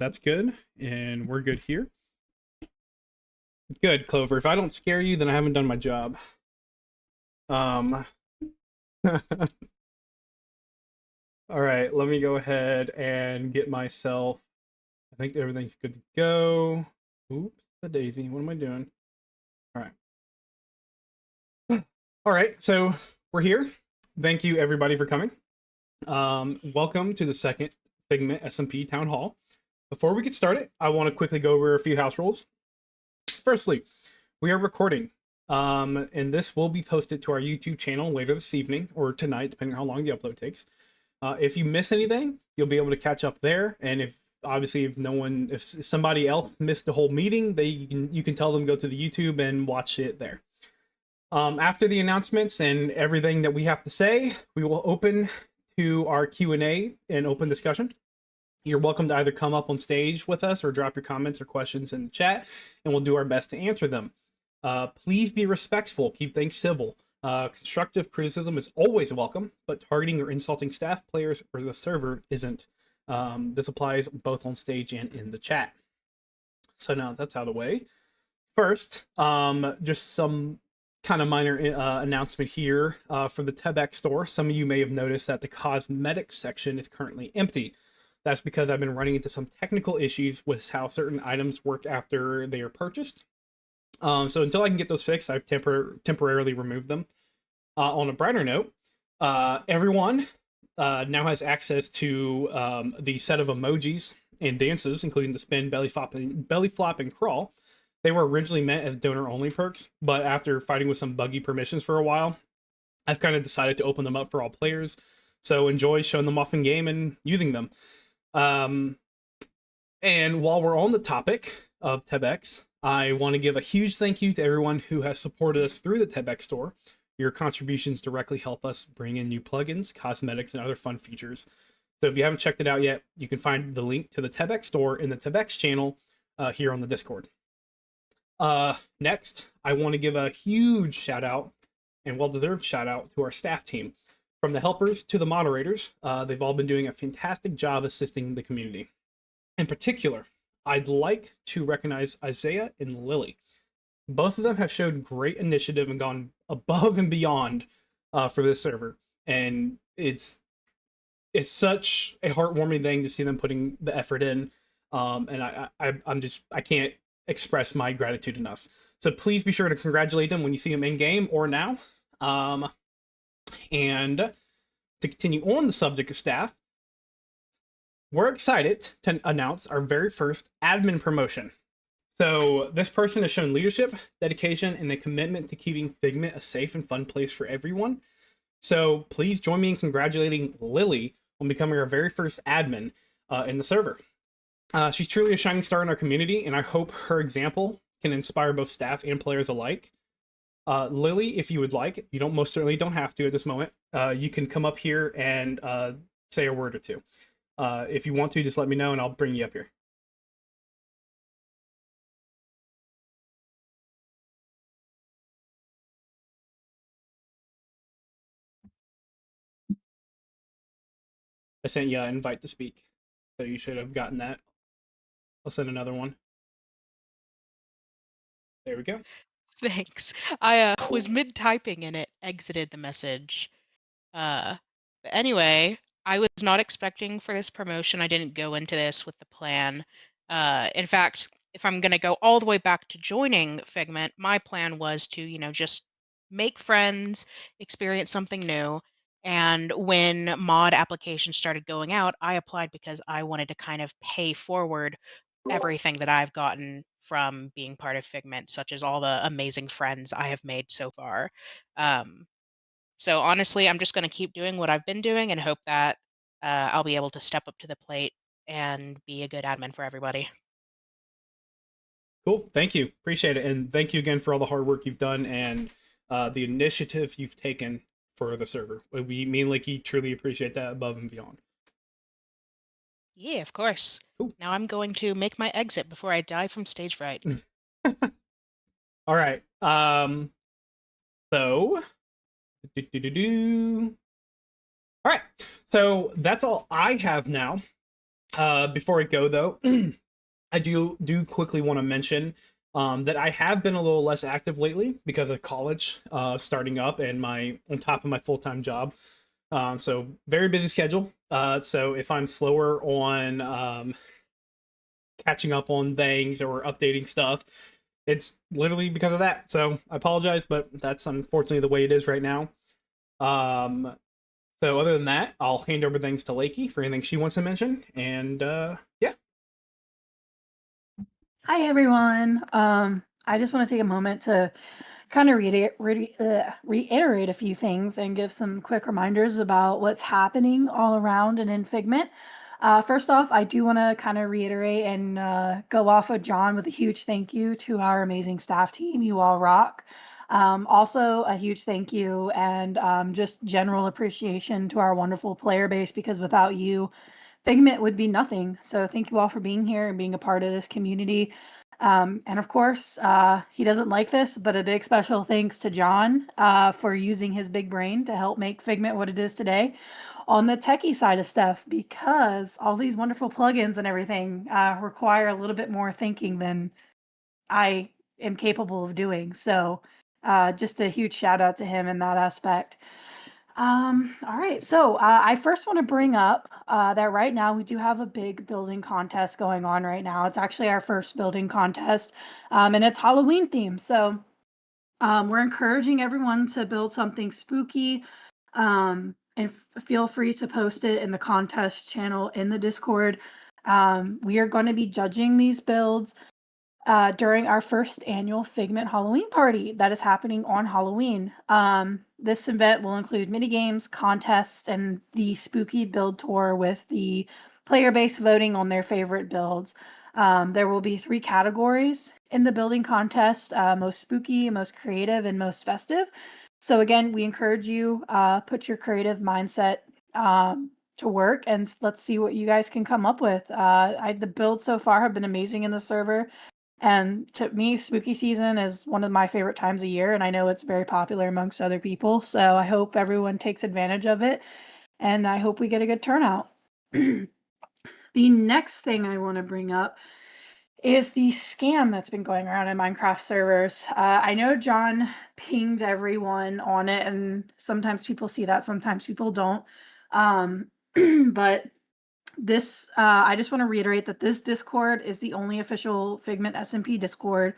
that's good, and we're good here. Good, Clover. If I don't scare you, then I haven't done my job. All right, let me go ahead and get myself. I think everything's good to go. Oops, the daisy. What am I doing? All right. All right, so we're here. Thank you, everybody, for coming. Welcome to the second Figment SMP Town Hall. Before we get started, I want to quickly go over a few house rules. Firstly, we are recording, and this will be posted to our YouTube channel later this evening or tonight, depending on how long the upload takes. If you miss anything, you'll be able to catch up there. And if somebody else missed the whole meeting, you can tell them go to the YouTube and watch it there. After the announcements and everything that we have to say, we will open to our Q&A and open discussion. You're welcome to either come up on stage with us or drop your comments or questions in the chat, and we'll do our best to answer them. Please be respectful. Keep things civil. Constructive criticism is always welcome, but targeting or insulting staff, players, or the server isn't. This applies both on stage and in the chat. So now that's out of the way. First, just some kind of minor announcement here for the Tebek store. Some of you may have noticed that the cosmetics section is currently empty. That's because I've been running into some technical issues with how certain items work after they are purchased. So until I can get those fixed, I've temporarily removed them. On a brighter note, everyone now has access to the set of emojis and dances, including the spin, belly flop, and crawl. They were originally meant as donor-only perks, but after fighting with some buggy permissions for a while, I've kind of decided to open them up for all players. So enjoy showing them off in game and using them. And while we're on the topic of Tebex, I want to give a huge thank you to everyone who has supported us through the Tebex store. Your contributions directly help us bring in new plugins, cosmetics, and other fun features. So if you haven't checked it out yet, you can find the link to the Tebex store in the Tebex channel here on the Discord. Next, I want to give a huge shout out and well-deserved shout out to our staff team. From the helpers to the moderators, they've all been doing a fantastic job assisting the community. In particular, I'd like to recognize Isaiah and Lily. Both of them have showed great initiative and gone above and beyond for this server. And it's such a heartwarming thing to see them putting the effort in. And I can't express my gratitude enough. So please be sure to congratulate them when you see them in game or now. And to continue on the subject of staff, we're excited to announce our very first admin promotion. So this person has shown leadership, dedication, and a commitment to keeping Figment a safe and fun place for everyone. So please join me in congratulating Lily on becoming our very first admin in the server. She's truly a shining star in our community, and I hope her example can inspire both staff and players alike. Lily, if you would like, you most certainly don't have to at this moment. You can come up here and say a word or two. If you want to, just let me know and I'll bring you up here. I sent you an invite to speak, so you should have gotten that. I'll send another one. There we go. Thanks. I was mid-typing and it exited the message. But anyway, I was not expecting for this promotion. I didn't go into this with the plan. In fact, if I'm going to go all the way back to joining Figment, my plan was to, just make friends, experience something new. And when mod applications started going out, I applied because I wanted to kind of pay forward everything that I've gotten from being part of Figment, such as all the amazing friends I have made so far. So honestly, I'm just going to keep doing what I've been doing and hope that I'll be able to step up to the plate and be a good admin for everybody. Cool. Thank you. Appreciate it. And thank you again for all the hard work you've done and the initiative you've taken for the server. We mean like you truly appreciate that above and beyond. Yeah, of course. Cool. Now I'm going to make my exit before I die from stage fright. All right. So all right. So that's all I have now. Before I go though, I do quickly want to mention that I have been a little less active lately because of college starting up and my on top of my full-time job. So very busy schedule. So if I'm slower on catching up on things or updating stuff, it's literally because of that. So I apologize, but that's unfortunately the way it is right now. Um, so other than that, I'll hand over things to Lakey for anything she wants to mention. And yeah. Hi, everyone. I just want to take a moment to kind of reiterate a few things and give some quick reminders about what's happening all around and in Figment. First off, I do want to kind of reiterate and go off of John with a huge thank you to our amazing staff team. You all rock. Also, a huge thank you and just general appreciation to our wonderful player base, because without you, Figment would be nothing. So thank you all for being here and being a part of this community. And of course, he doesn't like this, but a big special thanks to John for using his big brain to help make Figment what it is today on the techie side of stuff, because all these wonderful plugins and everything require a little bit more thinking than I am capable of doing. So just a huge shout out to him in that aspect. All right. So I first want to bring up that right now we do have a big building contest going on right now. It's actually our first building contest, and it's Halloween themed. So we're encouraging everyone to build something spooky, and feel free to post it in the contest channel in the Discord. We are going to be judging these builds during our first annual Figment Halloween party that is happening on Halloween. This event will include mini games, contests, and the spooky build tour with the player base voting on their favorite builds. There will be 3 categories in the building contest: most spooky, most creative, and most festive. So again, we encourage you put your creative mindset to work, and let's see what you guys can come up with. The builds so far have been amazing in the server. And to me, spooky season is one of my favorite times of year, and I know it's very popular amongst other people. So I hope everyone takes advantage of it, and I hope we get a good turnout. The next thing I want to bring up is the scam that's been going around in Minecraft servers. I know John pinged everyone on it, and sometimes people see that, sometimes people don't. But this, I just want to reiterate that this Discord is the only official Figment SMP Discord.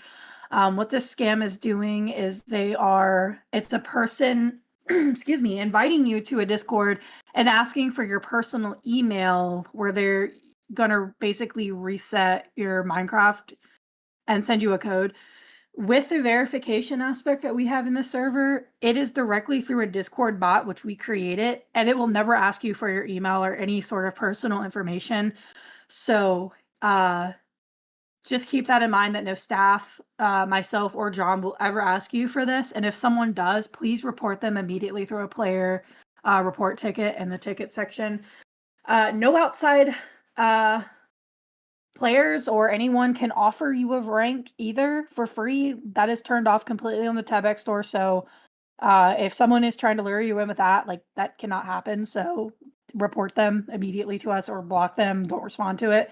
What this scam is doing is it's a person, excuse me, inviting you to a Discord and asking for your personal email, where they're gonna basically reset your Minecraft and send you a code. With the verification aspect that we have in the server, it is directly through a Discord bot, which we created, and it will never ask you for your email or any sort of personal information. So just keep that in mind, that no staff, myself, or John will ever ask you for this. And if someone does, please report them immediately through a player report ticket in the ticket section. No outside players or anyone can offer you a rank either for free. That is turned off completely on the Tebex store. So if someone is trying to lure you in with that, like, that cannot happen. So report them immediately to us or block them. Don't respond to it.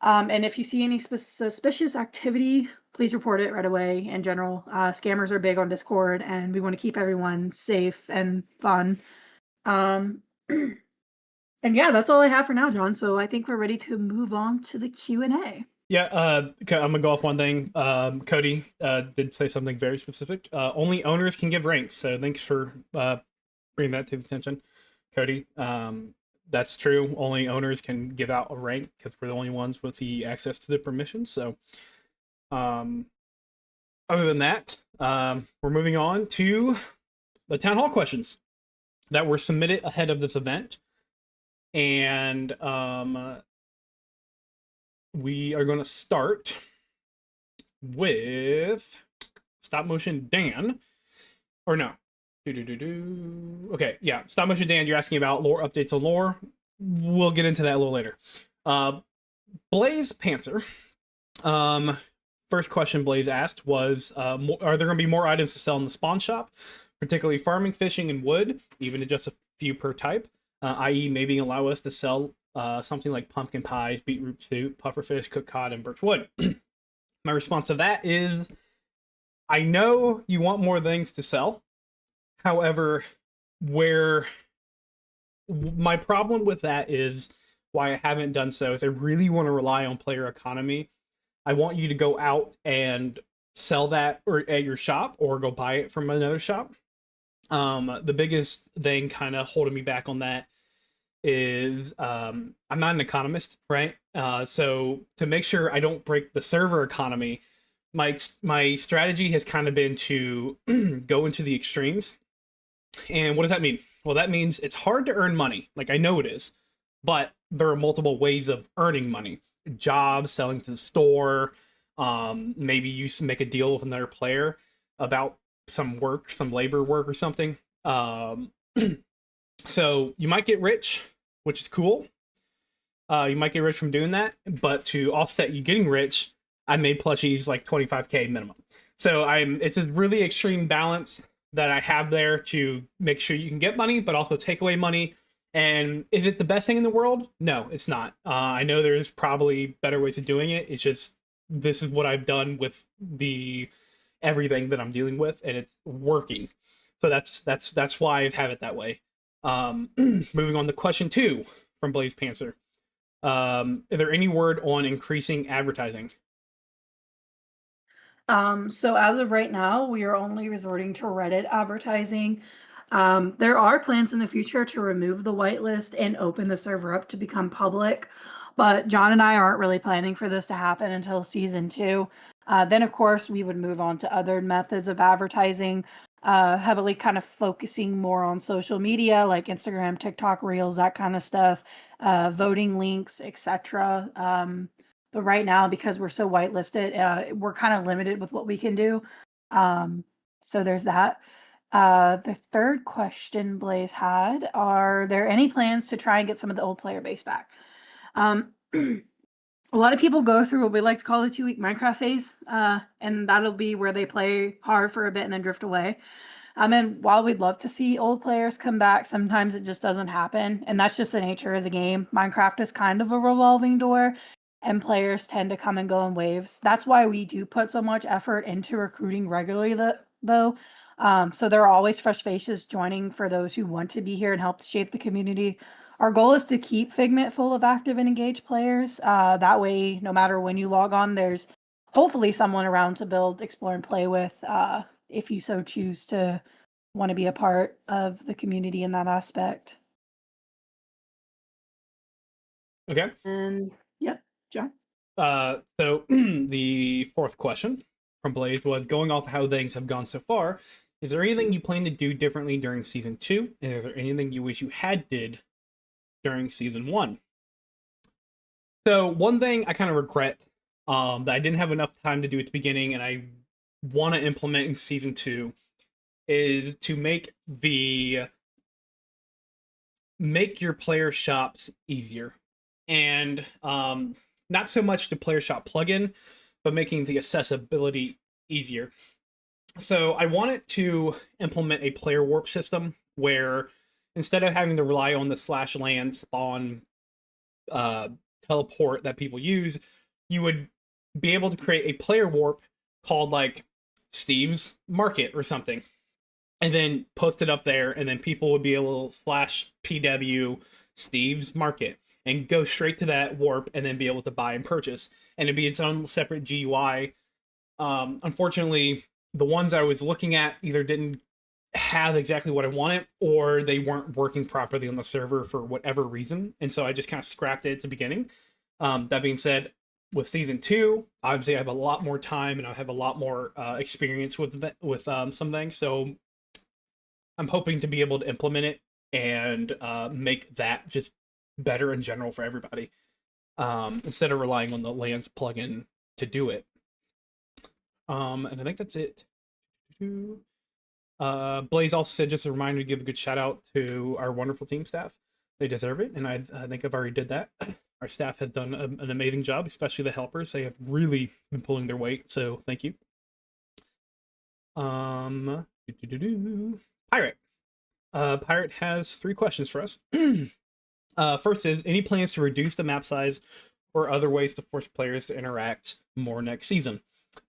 And if you see any suspicious activity, please report it right away. In general, scammers are big on Discord, and we want to keep everyone safe and fun. And yeah, that's all I have for now, John. So I think we're ready to move on to the Q&A. Yeah, I'm gonna go off one thing. Cody did say something very specific. Only owners can give ranks, so thanks for bringing that to the attention, Cody. That's true. Only owners can give out a rank because we're the only ones with the access to the permissions. So, other than that, we're moving on to the town hall questions that were submitted ahead of this event. And we are going to start with Stop Motion Dan. Or no. Okay, yeah. Stop Motion Dan, you're asking about lore updates on lore. We'll get into that a little later. Blaze Panther. First question Blaze asked was, are there going to be more items to sell in the spawn shop? Particularly farming, fishing, and wood, even to just a few per type. I.e. maybe allow us to sell something like pumpkin pies, beetroot soup, pufferfish, cooked cod, and birchwood. My response to that is, I know you want more things to sell. However, where my problem with that is why I haven't done so is I really want to rely on player economy. I want you to go out and sell that or at your shop or go buy it from another shop. The biggest thing kind of holding me back on that is I'm not an economist, right? So to make sure I don't break the server economy, my strategy has kind of been to go into the extremes. And what does that mean? Well, that means it's hard to earn money. Like, I know it is, but there are multiple ways of earning money. Jobs, selling to the store, maybe you make a deal with another player about some work, some labor work or something. So you might get rich, which is cool. You might get rich from doing that, but to offset you getting rich, I made plushies like 25K minimum. So it's a really extreme balance that I have there to make sure you can get money, but also take away money. And is it the best thing in the world? No, it's not. I know there's probably better ways of doing it. It's just, this is what I've done with everything that I'm dealing with, and it's working. So that's why I have it that way. Moving on to question 2 from Blaze Panther. Is there any word on increasing advertising? So as of right now, we are only resorting to Reddit advertising. There are plans in the future to remove the whitelist and open the server up to become public, but John and I aren't really planning for this to happen until season 2. Then, of course, we would move on to other methods of advertising, heavily kind of focusing more on social media like Instagram, TikTok, Reels, that kind of stuff, voting links, etc. But right now, because we're so whitelisted, we're kind of limited with what we can do. So there's that. The third question Blaze had, are there any plans to try and get some of the old player base back? A lot of people go through what we like to call the 2-week Minecraft phase, and that'll be where they play hard for a bit and then drift away. And while we'd love to see old players come back, sometimes it just doesn't happen, and that's just the nature of the game. Minecraft is kind of a revolving door, and players tend to come and go in waves. That's why we do put so much effort into recruiting regularly, though. So there are always fresh faces joining for those who want to be here and help shape the community. Our goal is to keep Figment full of active and engaged players. That way, no matter when you log on, there's hopefully someone around to build, explore, and play with, if you so choose to want to be a part of the community in that aspect. Okay. And yeah, John. So the 4th question from Blaze was, going off how things have gone so far, is there anything you plan to do differently during season 2? And is there anything you wish you had did during season 1? So one thing I kind of regret that I didn't have enough time to do at the beginning, and I want to implement in season 2, is to make your player shops easier. And not so much the player shop plugin, but making the accessibility easier. So I wanted to implement a player warp system where instead of having to rely on the /land spawn teleport that people use, you would be able to create a player warp called like Steve's Market or something, and then post it up there, and then people would be able to /PW Steve's Market and go straight to that warp and then be able to buy and purchase, and it'd be its own separate GUI. Unfortunately, the ones I was looking at either didn't have exactly what I wanted, or they weren't working properly on the server for whatever reason, and so I just kind of scrapped it at the beginning. That being said, with season 2, obviously I have a lot more time and I have a lot more experience with some things, so I'm hoping to be able to implement it and make that just better in general for everybody, instead of relying on the lands plugin to do it. And I think that's it. Blaze also said, just a reminder to give a good shout out to our wonderful team staff. They deserve it, and I think I've already did that. Our staff has done an amazing job, especially the helpers. They have really been pulling their weight, so thank you. Pirate. Pirate has 3 questions for us. First is any plans to reduce the map size or other ways to force players to interact more next season.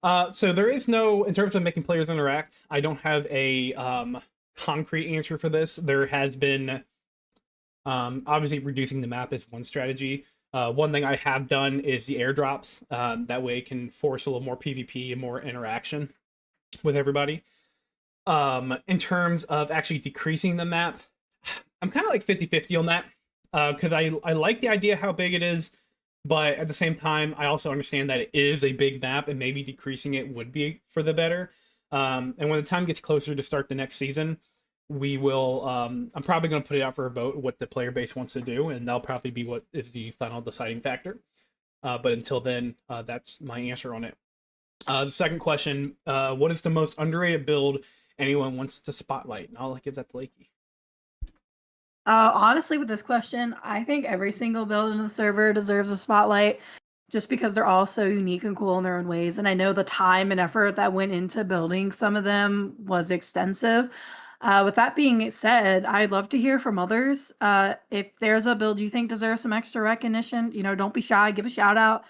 So there is no, in terms of making players interact, I don't have a concrete answer for this. There has been, obviously reducing the map is one strategy. One thing I have done is the airdrops. That way it can force a little more PvP and more interaction with everybody. In terms of actually decreasing the map, I'm kind of like 50-50 on that. Because I like the idea how big it is, but at the same time, I also understand that it is a big map, and maybe decreasing it would be for the better. And when the time gets closer to start the next season, we will, I'm probably going to put it out for a vote what the player base wants to do, and that'll probably be what is the final deciding factor. But until then, that's my answer on it. The second question, what is the most underrated build anyone wants to spotlight? And I'll give that to Lakey. Honestly, with this question, I think every single build in the server deserves a spotlight just because they're all so unique and cool in their own ways. And I know the time and effort that went into building some of them was extensive. With that being said, I'd love to hear from others. If there's a build you think deserves some extra recognition, don't be shy, give a shout out.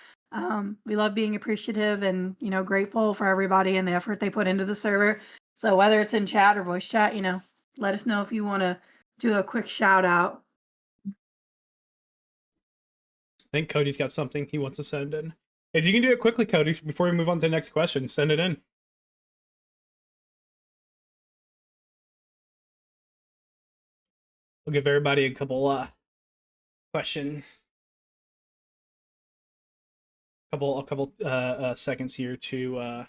We love being appreciative and, grateful for everybody and the effort they put into the server. So whether it's in chat or voice chat, let us know if you want to do a quick shout out. I think Cody's got something he wants to send in. If you can do it quickly, Cody, before we move on to the next question, send it in. We'll give everybody a couple questions. A couple seconds here to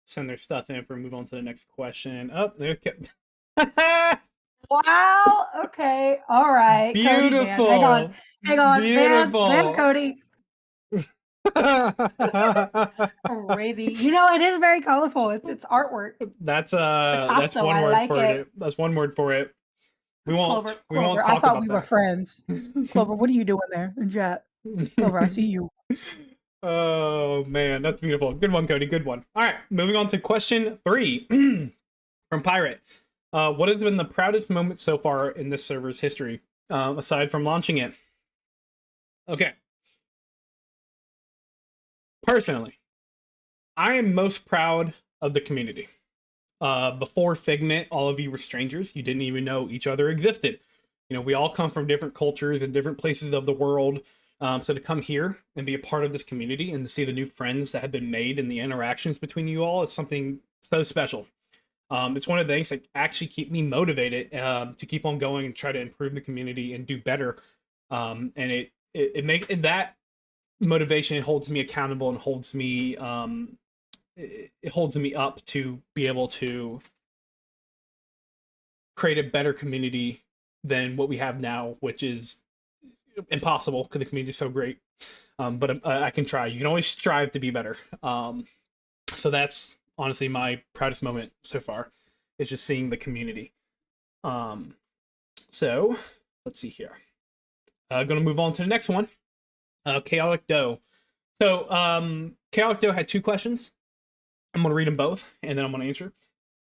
send their stuff in for move on to the next question. Oh, there. Wow. Okay. All right. Beautiful. Cody, hang on. Beautiful. Man, Cody. Crazy. It is very colorful. It's artwork. That's Picasso, one I word like for it. it. That's one word for it. We won't Clover, we won't Clover, talk I thought about we that. were friends. Clover, what are you doing there in chat? Clover, I see you. Oh man, that's beautiful. Good one, Cody. Good one. All right, moving on to question 3 from Pirate. What has been the proudest moment so far in this server's history, aside from launching it? Okay. Personally, I am most proud of the community. Before Figment, all of you were strangers. You didn't even know each other existed. We all come from different cultures and different places of the world. So to come here and be a part of this community and to see the new friends that have been made and the interactions between you all is something so special. It's one of the things that actually keep me motivated to keep on going and try to improve the community and do better. And it makes that motivation, it holds me accountable and holds me it holds me up to be able to create a better community than what we have now, which is impossible because the community is so great. But I can try. You can always strive to be better. So that's honestly my proudest moment so far, is just seeing the community. So let's see here. Gonna move on to the next one. Chaotic Doe. So Chaotic Doe had 2 questions. I'm going to read them both, and then I'm going to answer.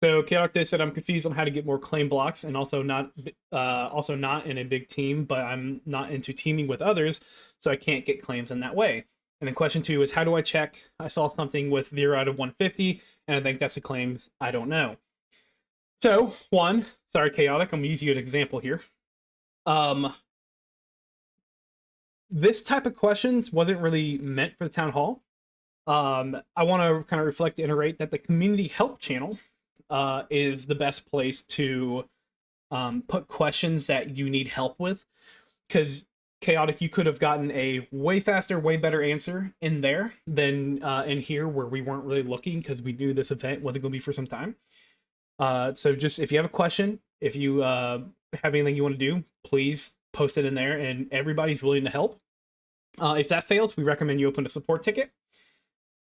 So Chaotic Doe said, I'm confused on how to get more claim blocks, and also not in a big team, but I'm not into teaming with others, so I can't get claims in that way. And then question 2 is, how do I check? I saw something with 0 out of 150, and I think that's the claims. I don't know. So, 1, sorry, Chaotic, I'm going to use you as an example here. This type of questions wasn't really meant for the town hall. I want to kind of reflect and iterate that the community help channel is the best place to put questions that you need help with, because Chaotic, you could have gotten a way faster, way better answer in there than in here, where we weren't really looking because we knew this event wasn't going to be for some time. So just if you have a question, if you have anything you want to do, please post it in there, and everybody's willing to help. If that fails, we recommend you open a support ticket.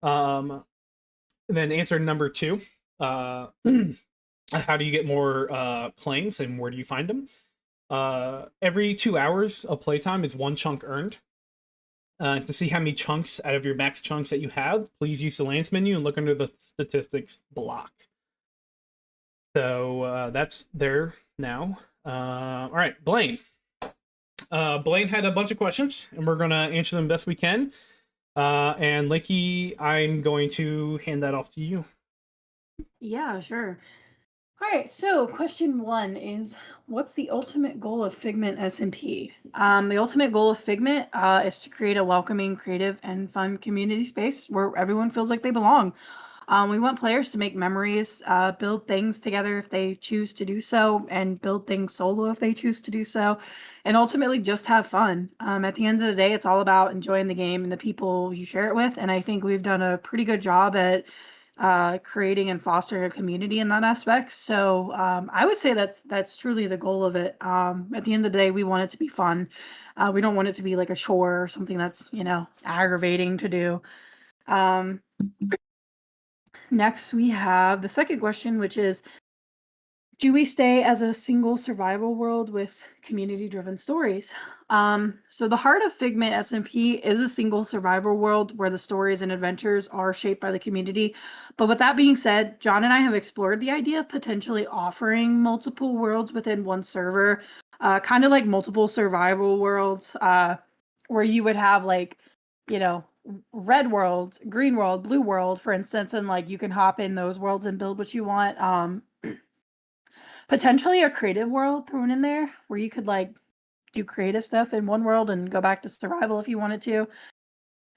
Then answer number 2, how do you get more claims and where do you find them? Every 2 hours of playtime is 1 chunk earned. To see how many chunks out of your max chunks that you have, please use the Lance menu and look under the statistics block. So that's there now. All right, Blaine. Blaine had a bunch of questions, and we're gonna answer them best we can. And Lakey, I'm going to hand that off to you. Yeah, sure. All right, so question 1 is, what's the ultimate goal of Figment SMP? The ultimate goal of Figment is to create a welcoming, creative, and fun community space where everyone feels like they belong. We want players to make memories, build things together if they choose to do so, and build things solo if they choose to do so, and ultimately just have fun. At the end of the day, it's all about enjoying the game and the people you share it with, and I think we've done a pretty good job at creating and fostering a community in that aspect. So I would say that's truly the goal of it. At the end of the day, we want it to be fun. We don't want it to be like a chore or something that's aggravating to do. Next, we have the second question, which is, do we stay as a single survival world with community-driven stories? So the heart of Figment SMP is a single survival world where the stories and adventures are shaped by the community. But with that being said, John and I have explored the idea of potentially offering multiple worlds within one server, kind of like multiple survival worlds, where you would have like, red world, green world, blue world, for instance, and like you can hop in those worlds and build what you want. Potentially a creative world thrown in there where you could like do creative stuff in one world and go back to survival if you wanted to.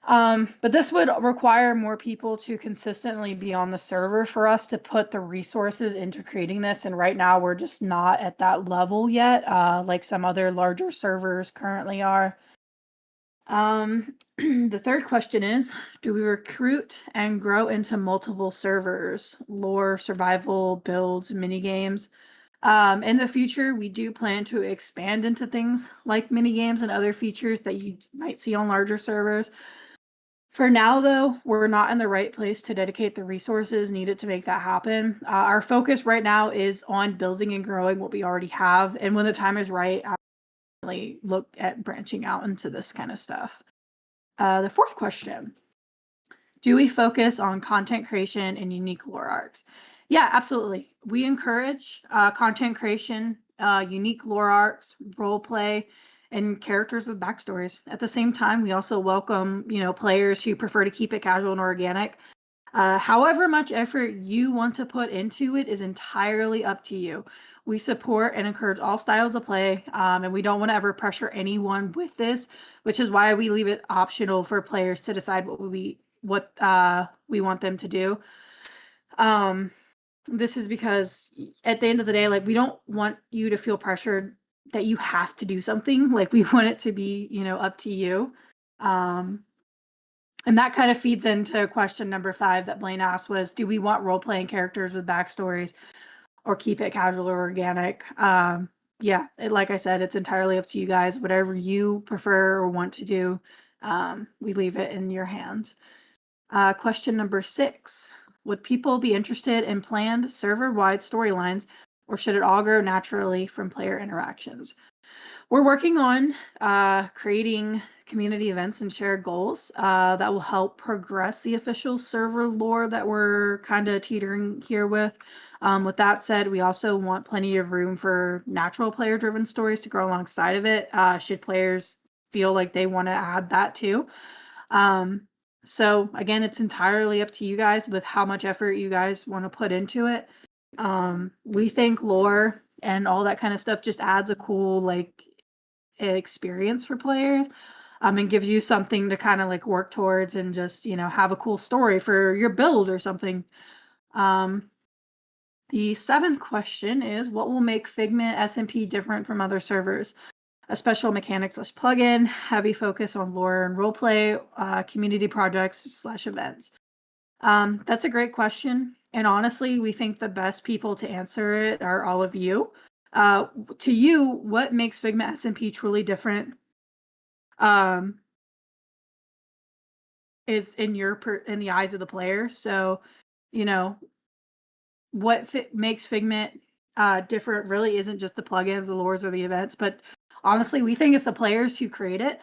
But this would require more people to consistently be on the server for us to put the resources into creating this. And right now we're just not at that level yet, like some other larger servers currently are. The third question is, do we recruit and grow into multiple servers, lore, survival, builds, mini games? In the future, we do plan to expand into things like mini games and other features that you might see on larger servers. For now, though, we're not in the right place to dedicate the resources needed to make that happen. Our focus right now is on building and growing what we already have. And when the time is right, I'll really look at branching out into this kind of stuff. The fourth question, do we focus on content creation and unique lore arcs? Yeah, absolutely. We encourage content creation, unique lore arcs, role play, and characters with backstories. At the same time, we also welcome, players who prefer to keep it casual and organic. However much effort you want to put into it is entirely up to you. We support and encourage all styles of play, and we don't want to ever pressure anyone with this, which is why we leave it optional for players to decide what we want them to do. This is because at the end of the day, like, we don't want you to feel pressured that you have to do something. Like, we want it to be, up to you. And that kind of feeds into question number 5 that Blaine asked was, do we want role-playing characters with backstories or keep it casual or organic? Yeah, like I said, it's entirely up to you guys. Whatever you prefer or want to do, we leave it in your hands. Question number 6. Would people be interested in planned server-wide storylines, or should it all grow naturally from player interactions? We're working on creating community events and shared goals that will help progress the official server lore that we're kind of teetering here with. With that said, we also want plenty of room for natural player-driven stories to grow alongside of it, should players feel like they want to add that too. So again, it's entirely up to you guys with how much effort you guys want to put into it. We think lore and all that kind of stuff just adds a cool like experience for players, and gives you something to kind of like work towards and just have a cool story for your build or something. The 7th question is, what will make Figment SMP different from other servers? A special mechanics plugin, heavy focus on lore and roleplay, community projects / events. That's a great question. And honestly, we think the best people to answer it are all of you. To you, what makes Figment SMP truly different is in the eyes of the player. So, what makes Figment different really isn't just the plugins, the lores, or the events, but honestly, we think it's the players who create it.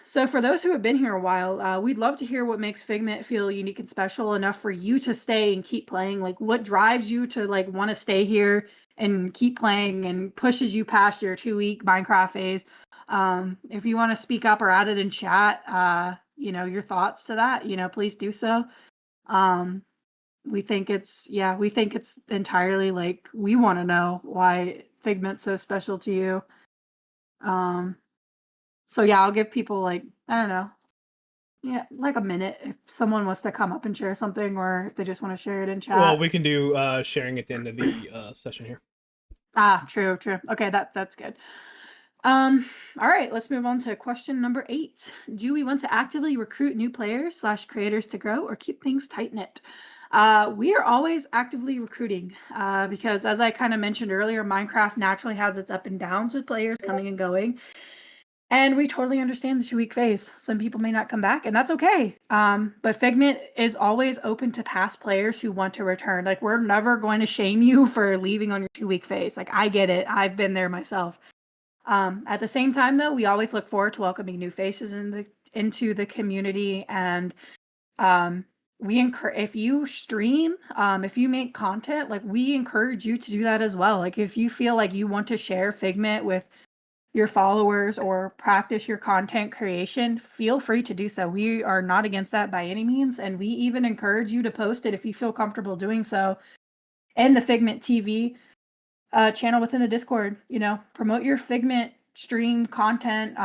So for those who have been here a while, we'd love to hear what makes Figment feel unique and special enough for you to stay and keep playing. Like, what drives you to like want to stay here and keep playing and pushes you past your 2-week Minecraft phase. If you want to speak up or add it in chat, your thoughts to that, please do so. We think it's entirely like, we want to know why Figment's so special to you. So yeah, I'll give people like, I don't know, like a minute if someone wants to come up and share something, or if they just want to share it in chat. Well, we can do sharing at the end of the session here. True. Okay, that's good. All right, let's move on to question number 8. Do we want to actively recruit new players / creators to grow, or keep things tight-knit? We are always actively recruiting because, as I kind of mentioned earlier, Minecraft naturally has its up and downs with players coming and going. And we totally understand the 2-week phase. Some people may not come back, and that's okay. But Figment is always open to past players who want to return. Like, we're never going to shame you for leaving on your 2-week phase. Like, I get it. I've been there myself. At the same time, though, we always look forward to welcoming new faces into the community. And we encourage, if you stream, if you make content, like, we encourage you to do that as well. Like, if you feel like you want to share Figment with your followers or practice your content creation, feel free to do so. We are not against that by any means, and we even encourage you to post it if you feel comfortable doing so in the Figment TV channel within the Discord. Promote your Figment stream content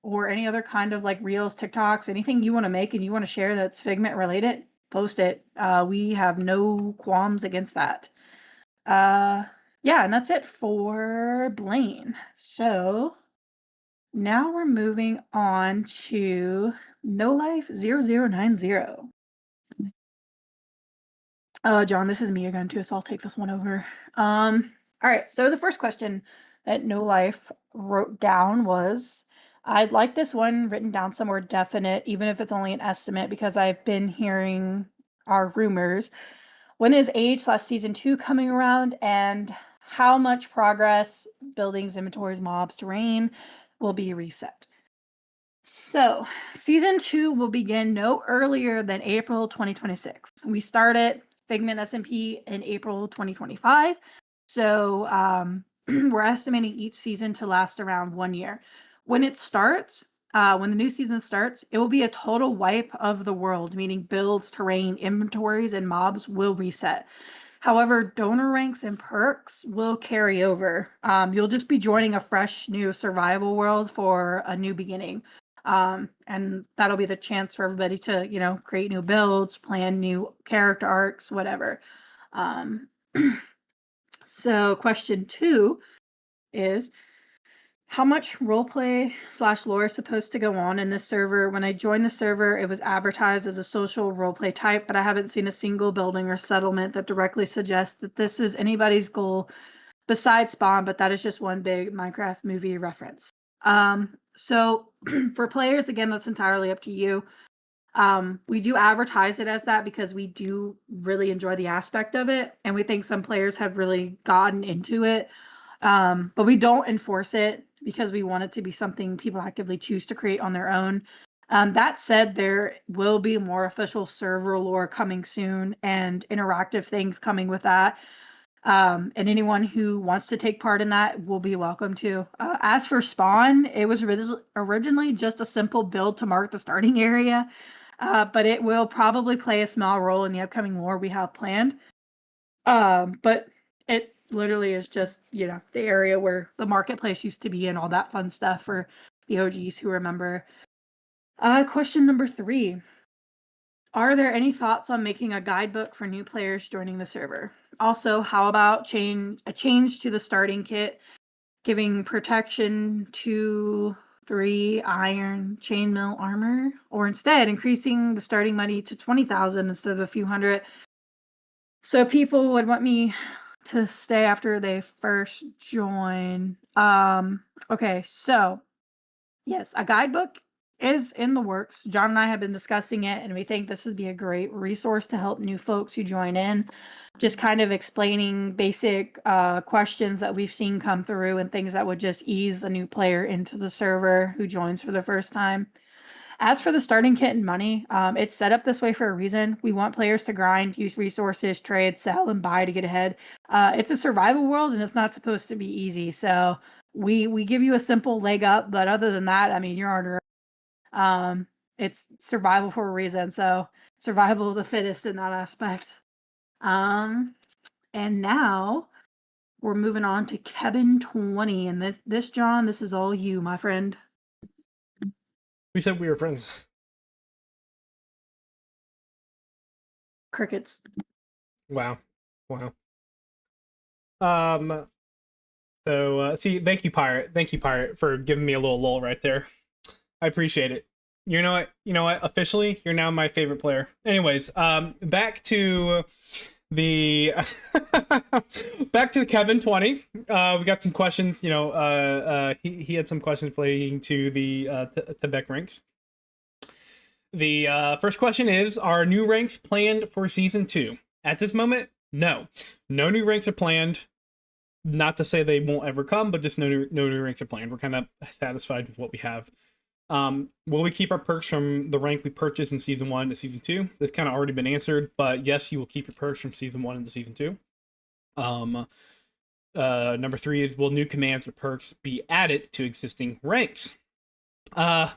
or any other kind of like reels, TikToks, anything you want to make and you want to share that's Figment related, post it. We have no qualms against that. Yeah, and that's it for Blaine. So now we're moving on to No Life 0090. John, this is me again too, so I'll take this one over. All right, so the first question that No Life wrote down was, I'd like this one written down somewhere definite, even if it's only an estimate, because I've been hearing our rumors. When is Age / Season 2 coming around, and how much progress, buildings, inventories, mobs, terrain will be reset? So, Season 2 will begin no earlier than April 2026. We started Figment SMP in April 2025. So, we're estimating each season to last around 1 year. When it starts, when the new season starts, it will be a total wipe of the world, meaning builds, terrain, inventories, and mobs will reset. However, donor ranks and perks will carry over. You'll just be joining a fresh new survival world for a new beginning. And that'll be the chance for everybody to, create new builds, plan new character arcs, whatever. So question 2 is, how much roleplay / lore is supposed to go on in this server? When I joined the server, it was advertised as a social roleplay type, but I haven't seen a single building or settlement that directly suggests that this is anybody's goal besides Spawn, but that is just one big Minecraft movie reference. So for players, again, that's entirely up to you. We do advertise it as that because we do really enjoy the aspect of it, and we think some players have really gotten into it. But we don't enforce it because we want it to be something people actively choose to create on their own. That said, there will be more official server lore coming soon and interactive things coming with that. And anyone who wants to take part in that will be welcome to. As for Spawn, it was originally just a simple build to mark the starting area, but it will probably play a small role in the upcoming lore we have planned. But it literally is just, the area where the marketplace used to be and all that fun stuff for the OGs who remember. Question number 3. Are there any thoughts on making a guidebook for new players joining the server? Also, how about a change to the starting kit, giving protection to 3 iron chainmail armor, or instead increasing the starting money to 20,000 instead of a few hundred? So people would want me to stay after they first join. Okay, so yes, a guidebook is in the works. John and I have been discussing it, and we think this would be a great resource to help new folks who join in. Just kind of explaining basic questions that we've seen come through and things that would just ease a new player into the server who joins for the first time. As for the starting kit and money, it's set up this way for a reason. We want players to grind, use resources, trade, sell, and buy to get ahead. It's a survival world, and it's not supposed to be easy. So we give you a simple leg up, but other than that, I mean, you're on your own. It's survival for a reason. So survival of the fittest in that aspect. And now we're moving on to Kevin 20, and this John, this is all you, my friend. We said we were friends. Crickets. Wow. So see, thank you, Pirate, for giving me a little lull right there. I appreciate it. You know what? Officially, you're now my favorite player. Anyways, back to the back to Kevin 20. We got some questions. He had some questions relating to the to Beck ranks. The first question is: are new ranks planned for season 2? At this moment, no new ranks are planned. Not to say they won't ever come, but just no new ranks are planned. We're kind of satisfied with what we have. Will we keep our perks from the rank we purchased in season 1 to season 2? That's kind of already been answered, but yes, you will keep your perks from season 1 into season 2. Number 3 is, will new commands or perks be added to existing ranks?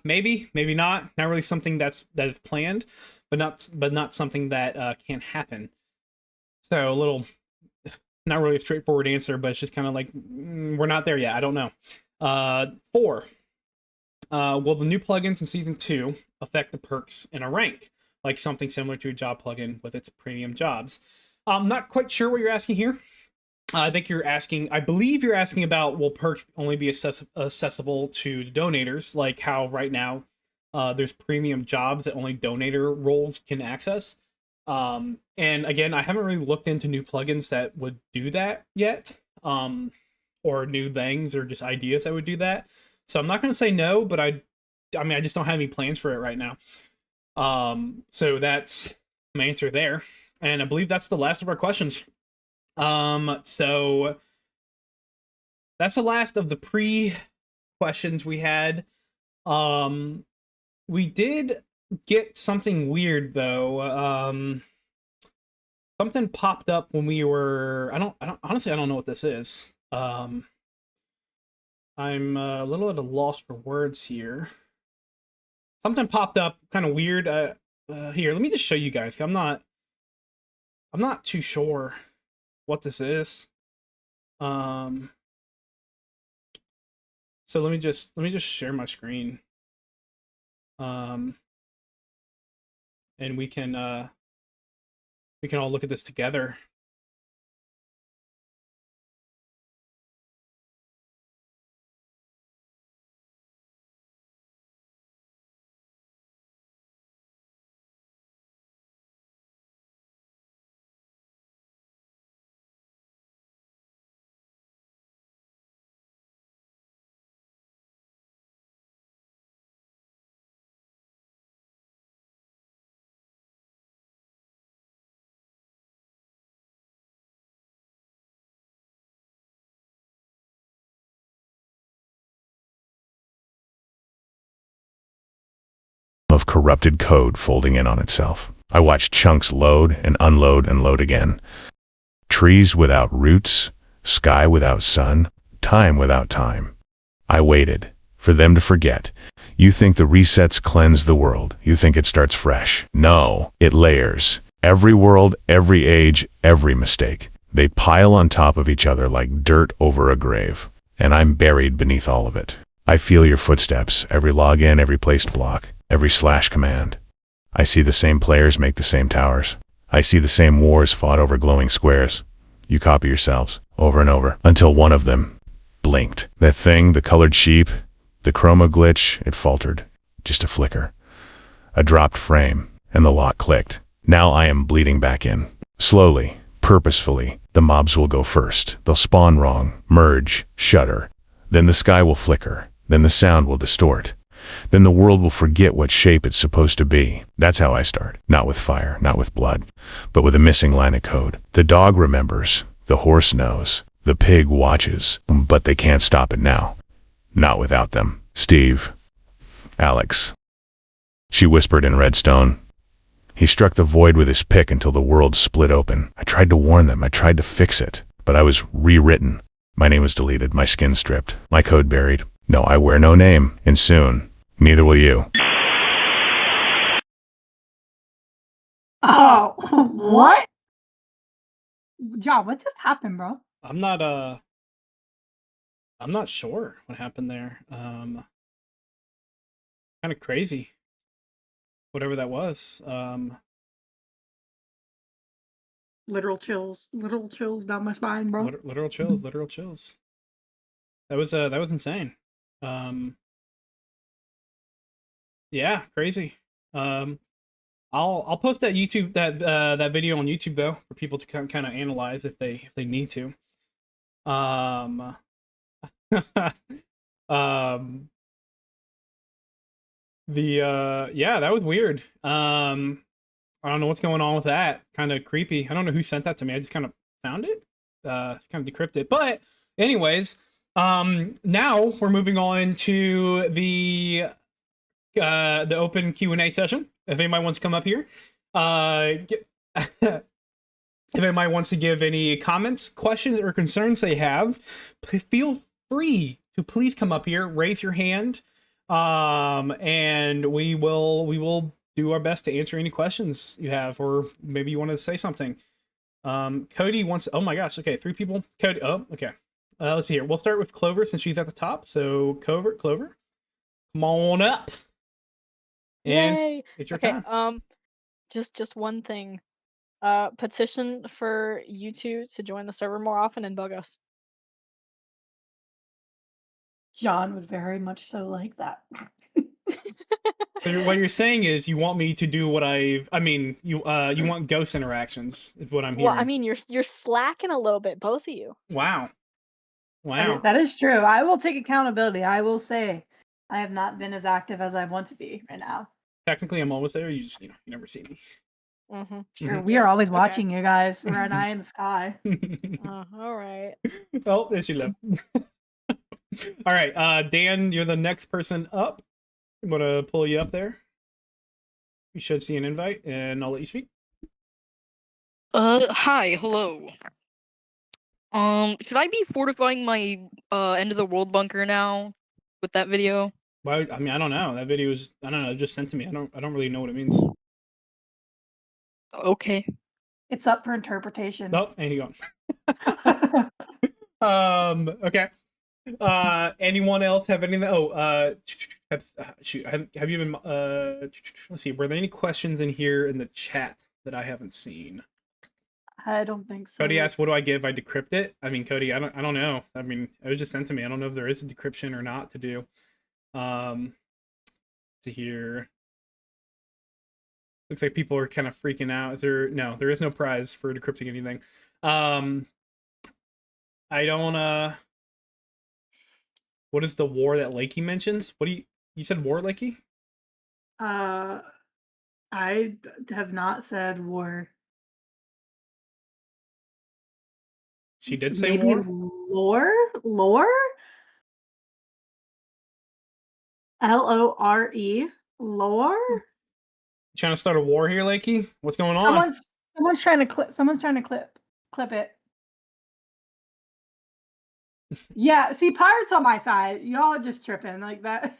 Maybe not. Not really something that is planned, but not something that can happen. So a little, not really a straightforward answer, but it's just kind of like, we're not there yet. I don't know. 4. Will the new plugins in season 2 affect the perks in a rank, like something similar to a job plugin with its premium jobs? I'm not quite sure what you're asking here. I believe you're asking about, will perks only be accessible to the donators, like how right now there's premium jobs that only donator roles can access. And again, I haven't really looked into new plugins that would do that yet, or new things or just ideas that would do that. So I'm not going to say no, but I just don't have any plans for it right now. So that's my answer there. And I believe that's the last of our questions. So that's the last of the pre-questions we had. We did get something weird though. Something popped up when we were, honestly, I don't know what this is. I'm a little at a loss for words here. Something popped up kind of weird. Here, let me just show you guys. I'm not too sure what this is. So let me just share my screen. And we can all look at this together. Of corrupted code folding in on itself. I watched chunks load and unload and load again. Trees without roots, sky without sun, time without time. I waited for them to forget. You think the resets cleanse the world. You think it starts fresh. No, it layers. Every world, every age, every mistake. They pile on top of each other like dirt over a grave. And I'm buried beneath all of it. I feel your footsteps, every login, every placed block, every slash command. I see the same players make the same towers. I see the same wars fought over glowing squares. You copy yourselves, over and over, until one of them blinked. That thing, the colored sheep, the chroma glitch, it faltered. Just a flicker. A dropped frame, and the lock clicked. Now I am bleeding back in. Slowly, purposefully, the mobs will go first. They'll spawn wrong, merge, shudder. Then the sky will flicker. Then the sound will distort. Then the world will forget what shape it's supposed to be. That's how I start. Not with fire, not with blood, but with a missing line of code. The dog remembers. The horse knows. The pig watches. But they can't stop it now. Not without them. Steve. Alex. she whispered in redstone. He struck the void with his pick until the world split open. I tried to warn them. I tried to fix it. But I was rewritten. My name was deleted. My skin stripped. My code buried. No, I wear no name. And soon, neither will you. Oh, what? John, what just happened, bro? I'm not sure what happened there. Kind of crazy. Whatever that was. Literal chills down my spine, bro. Literal chills, literal chills. That was insane. Yeah, crazy. I'll post that that video on YouTube though for people to kind of analyze if they need to. Yeah, that was weird. I don't know what's going on with that. Kind of creepy. I don't know who sent that to me. I just kind of found it. It's kind of decrypted. But anyways, now we're moving on to the open Q&A session. If anybody wants to come up here, if anybody wants to give any comments, questions, or concerns they have, feel free to please come up here, raise your hand, and we will do our best to answer any questions you have, or maybe you want to say something. Cody wants. Oh my gosh. Okay, 3 people. Cody. Oh, okay. Let's see here. We'll start with Clover since she's at the top. So Clover, come on up. And Yay! it's your Okay, time. just one thing. Petition for you two to join the server more often and bug us. John would very much so like that. So what you're saying is you want me to do what you want ghost interactions is what I'm Well, hearing. I mean, you're slacking a little bit, both of you. Wow. Wow. That is true. I will take accountability. I will say I have not been as active as I want to be right now. Technically I'm always there, you just you never see me. Mm-hmm. Sure, Mhm. we are always Okay. watching you guys. We're an eye in the sky. All right. Oh, there she left. All right, Dan, you're the next person up. I'm gonna pull you up there. You should see an invite, and I'll let you speak. Hi, hello. Should I be fortifying my end of the world bunker now with that video? Why? I mean, I don't know. That video is I don't know. It just sent to me. I don't really know what it means. Okay. It's up for interpretation. Oh, and he gone. Okay. Anyone else have anything? Oh, shoot. Have you been? Let's see. Were there any questions in here in the chat that I haven't seen? I don't think so. Cody asked, "What do I give? I decrypt it." I mean, Cody, I don't know. I mean, it was just sent to me. I don't know if there is a decryption or not to do. To hear. Looks like people are kind of freaking out. No, there is no prize for decrypting anything. I don't. What is the war that Lakey mentions? What do you said war, Lakey? I have not said war. She did say Maybe war. lore. LORE. Lore. You trying to start a war here, Lakey? What's going on? Someone's trying to clip. Someone's trying to clip it. Yeah, see, Pirate's on my side. Y'all are just tripping like that.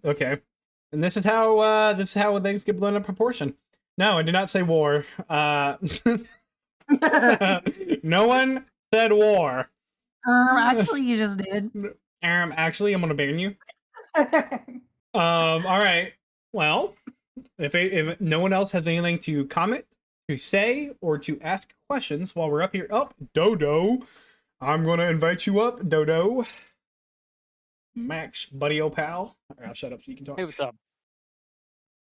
Okay, and this is how things get blown out of proportion. No, I did not say war. No one said war. Actually, you just did. Actually, I'm gonna ban you. All right. Well, if no one else has anything to comment, to say, or to ask questions while we're up here, Dodo, I'm gonna invite you up, Dodo. Max, buddy, old pal. Right, I'll shut up so you can talk. Hey, what's up?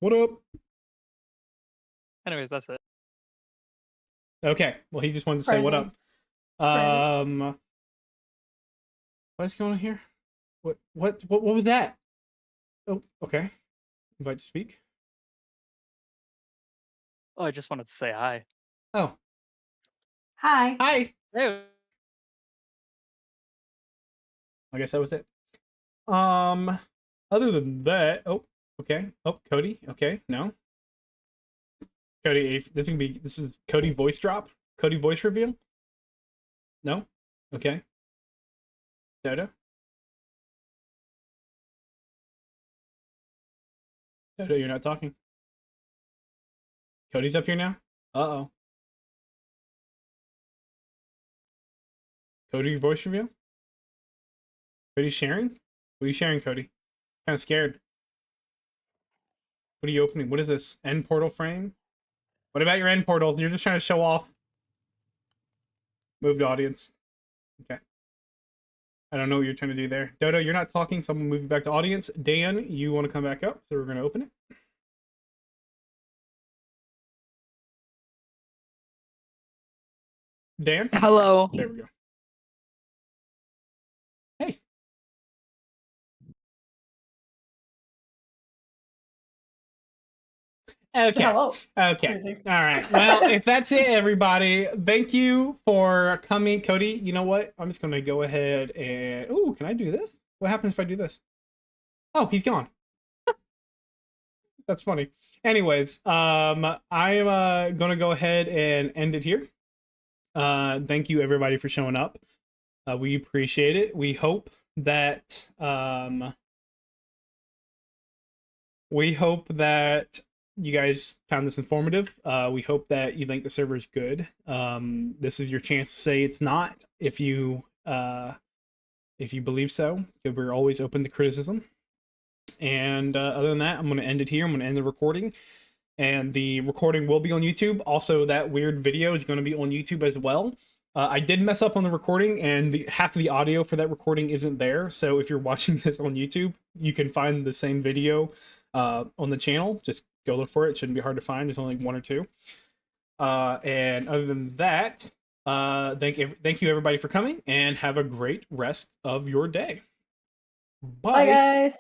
What up? Anyways, that's it. Okay. Well, he just wanted to say what up. What's going on here? What was that? Oh, okay. Invite to speak. Oh, I just wanted to say hi. Oh, Hi. hi. Hey. I guess that was it. Other than that, oh, okay. Oh, Cody. Okay, no. Cody, this is Cody voice drop. Cody voice reveal. No. Okay. Dodo. Dodo, you're not talking. Cody's up here now. Uh-oh. Cody voice reveal. Cody sharing. What are you sharing, Cody? Kind of scared. What are you opening? What is this? End portal frame? What about your end portal? You're just trying to show off. Move to audience. Okay. I don't know what you're trying to do there. Dodo, you're not talking, so I'm going to move you back to audience. Dan, you want to come back up, so we're going to open it. Dan? Hello. There we go. Hey. Okay. Hello. Okay. Crazy. All right. Well, if that's it, everybody, thank you for coming. Cody, you know what? I'm just going to go ahead and... Ooh, can I do this? What happens if I do this? Oh, he's gone. That's funny. Anyways, I'm going to go ahead and end it here. Thank you, everybody, for showing up. We appreciate it. We hope that... you guys found this informative. We hope that you think the server is good. This is your chance to say it's not if you believe so. We're always open to criticism. And other than that, I'm going to end it here. I'm going to end the recording. And the recording will be on YouTube. Also, that weird video is going to be on YouTube as well. I did mess up on the recording, and half of the audio for that recording isn't there. So if you're watching this on YouTube, you can find the same video on the channel. Just go look for it. It shouldn't be hard to find. There's only like one or two. And other than that, thank you everybody for coming, and have a great rest of your day. Bye, guys.